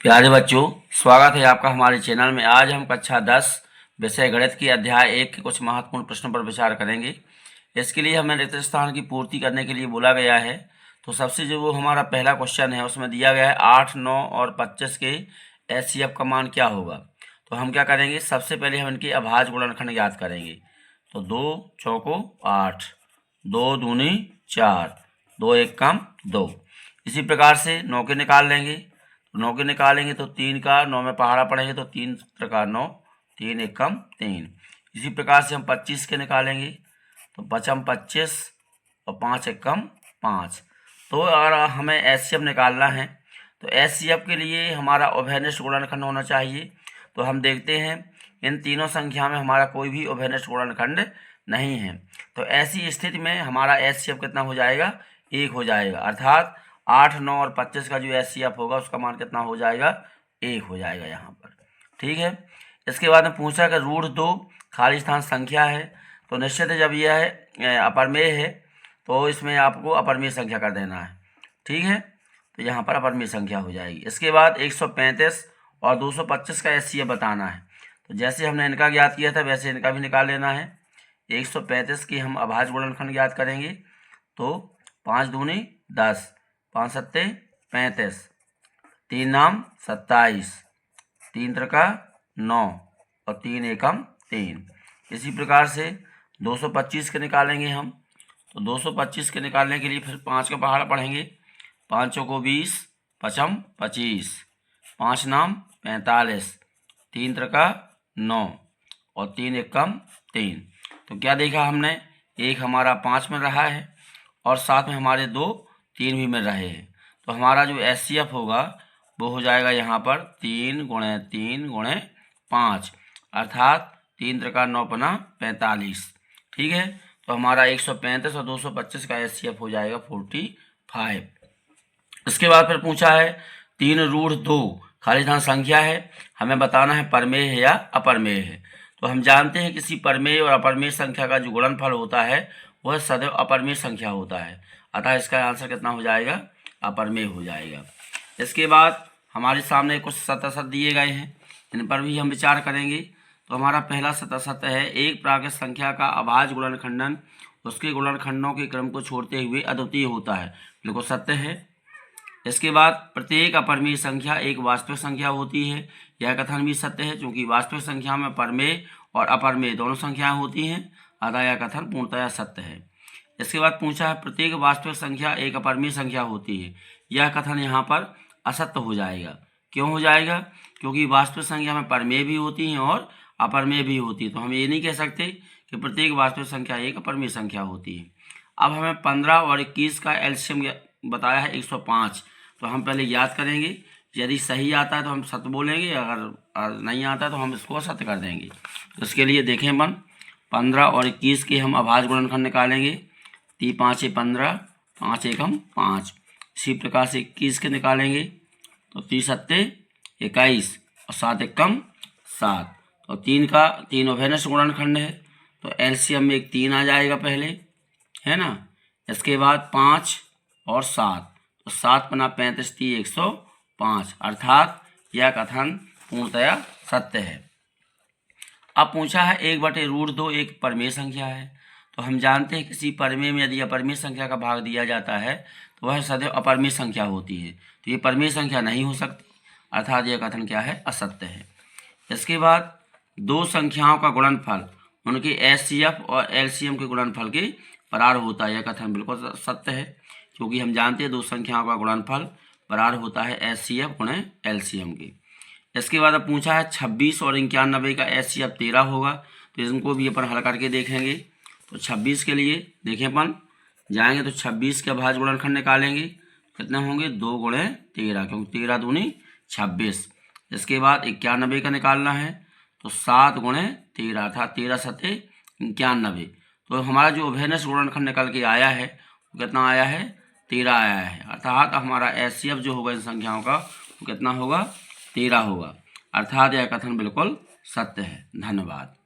प्यारे बच्चों, स्वागत है आपका हमारे चैनल में। आज हम कक्षा 10 विषय गणित की अध्याय 1 के कुछ महत्वपूर्ण प्रश्नों पर विचार करेंगे। इसके लिए हमें रिक्त स्थान की पूर्ति करने के लिए बोला गया है। तो सबसे जो वो हमारा पहला क्वेश्चन है उसमें दिया गया है 8, 9 और 25 के HCF का मान क्या होगा। तो हम क्या करेंगे, सबसे पहले हम इनके अभाज्य गुणनखंड ज्ञात करेंगे। तो 2 चौको 8, 2 दूनी 4, 2 एक कम 2। इसी प्रकार से 9 के निकाल लेंगे। 9 के निकालेंगे तो 3 का 9 में पहाड़ा पड़ेंगे तो 3 प्रकार 9, 3 एक कम 3। इसी प्रकार से हम 25 के निकालेंगे तो पचम 25 और 5 एक कम 5। तो अगर हमें HCF निकालना है तो HCF के लिए हमारा उभयनिष्ठ गुणनखंड होना चाहिए। तो हम देखते हैं इन तीनों संख्या में हमारा कोई भी उभयनिष्ठ गुणनखंड नहीं है। तो ऐसी स्थिति में हमारा HCF कितना हो जाएगा, 1 हो जाएगा। अर्थात 8, 9 और 25 का जो HCF होगा उसका मान कितना हो जाएगा, 1 हो जाएगा यहाँ पर। ठीक है। इसके बाद में पूछा कि रूट 2 खाली स्थान संख्या है। तो निश्चित है जब यह है अपरमेय है तो इसमें आपको अपरमेय संख्या कर देना है। ठीक है, तो यहाँ पर अपरमेय संख्या हो जाएगी। इसके बाद 135 और 225 का HCF बताना है। तो जैसे हमने इनका ज्ञात किया था वैसे इनका भी निकाल लेना है। 135 की हम अभाज्य गुणनखंड ज्ञात करेंगे। तो 5 दूनी 10, 5 सत्ते 35, 3 नाम 27, 3 त्रिका 9 और 3 एकम 3। इसी प्रकार से 225 के निकालेंगे हम। तो 225 के निकालने के लिए फिर 5 का पहाड़ा पढ़ेंगे। 5 चौको 20, पचम 25, 5 नाम 45, 3 त्रिका 9 और 3 एकम 3। तो क्या देखा हमने, एक हमारा 5 मिल रहा है और साथ में हमारे 2 3 भी मिल रहे हैं। तो हमारा जो HCF होगा वो हो जाएगा यहाँ पर 3 गुणे 3 गुणे 5, अर्थात 3 त्रिका 9 पना 45। ठीक है, तो हमारा 135 और 225 का HCF हो जाएगा 45। इसके बाद फिर पूछा है 3 रूट 2 खाली स्थान संख्या है, हमें बताना है परमेय है या अपरमेय है। तो हम जानते हैं किसी परमेय और अपरमेय संख्या का जो गुणनफल होता है वह सदैव अपरमेय संख्या होता है। अतः इसका आंसर कितना हो जाएगा, अपरमेय हो जाएगा। इसके बाद हमारे सामने कुछ सतह दिए गए हैं, इन पर भी हम विचार करेंगे। तो हमारा पहला सतह है एक प्राकृत संख्या का अभाज्य गुणनखंडन उसके गुणनखंडों के क्रम को छोड़ते हुए अद्वितीय होता है, बिल्कुल सत्य है। इसके बाद प्रत्येक अपरमेय संख्या एक वास्तविक संख्या होती है, यह कथन भी सत्य है क्योंकि वास्तविक संख्या में परमेय और अपरमेय दोनों संख्याएं होती हैं, अतः यह कथन पूर्णतया सत्य है। इसके बाद पूछा है प्रत्येक वास्तविक संख्या एक अपरमेय संख्या होती है, यह कथन यहाँ पर असत्य हो जाएगा। क्यों हो जाएगा, क्योंकि वास्तविक संख्या में परमेय भी होती हैं और अपरमेय भी होती है। तो हम ये नहीं कह सकते कि प्रत्येक वास्तविक संख्या एक अपरमेय संख्या होती है। अब हमें 15 और 21 का एलसीएम बताया है 105। तो हम पहले याद करेंगे, यदि सही आता है तो हम सत्य बोलेंगे, अगर नहीं आता तो हम इसको असत्य कर देंगे। तो इसके लिए देखें अपन 15 और 21 के हम अभाज्य गुणनखंड निकालेंगे। 3 5 15, 5 एकम 5। इसी प्रकार से 21 के निकालेंगे तो 3 सत्ते 21 और 7 एकम 7। तो 3 का 3 उभयनिष्ठ गुणनखंड है तो एलसीएम में एक 3 आ जाएगा पहले, है ना। इसके बाद 5 और 7, तो 7 पना 35 3 105, अर्थात यह कथन पूर्णतया सत्य है। अब पूछा है 1/√2 एक परमेय संख्या है। तो हम जानते हैं किसी परमेय में यदि अपरमेय संख्या का भाग दिया जाता है तो वह सदैव अपरमेय संख्या होती है। तो ये परमेय संख्या नहीं हो सकती, अर्थात यह कथन क्या है, असत्य है। इसके बाद दो संख्याओं का गुणनफल उनके HCF और LCM के गुणनफल के बराबर होता है, यह कथन बिल्कुल सत्य है क्योंकि हम जानते हैं दो संख्याओं का गुणनफल बराबर होता है HCF गुणे LCM के। इसके बाद अब पूछा है 26 और 91 का HCF 13 होगा। तो इनको भी अपन हल करके देखेंगे। तो 26 के लिए देखें अपन जाएंगे तो 26 के अभाज्य गुणनखंड निकालेंगे, कितने होंगे 2 गुणे 13, क्योंकि 13 दूनी 26। इसके बाद 91 का निकालना है तो 7 गुणे 13 था, 13 सत्ते 91। तो हमारा जो उभयनिष्ठ गुणनखंड निकल के आया है वो कितना आया है, 13 आया है। अर्थात हमारा HCF जो होगा इन संख्याओं का वो कितना होगा, 13 होगा। अर्थात यह कथन बिल्कुल सत्य है। धन्यवाद।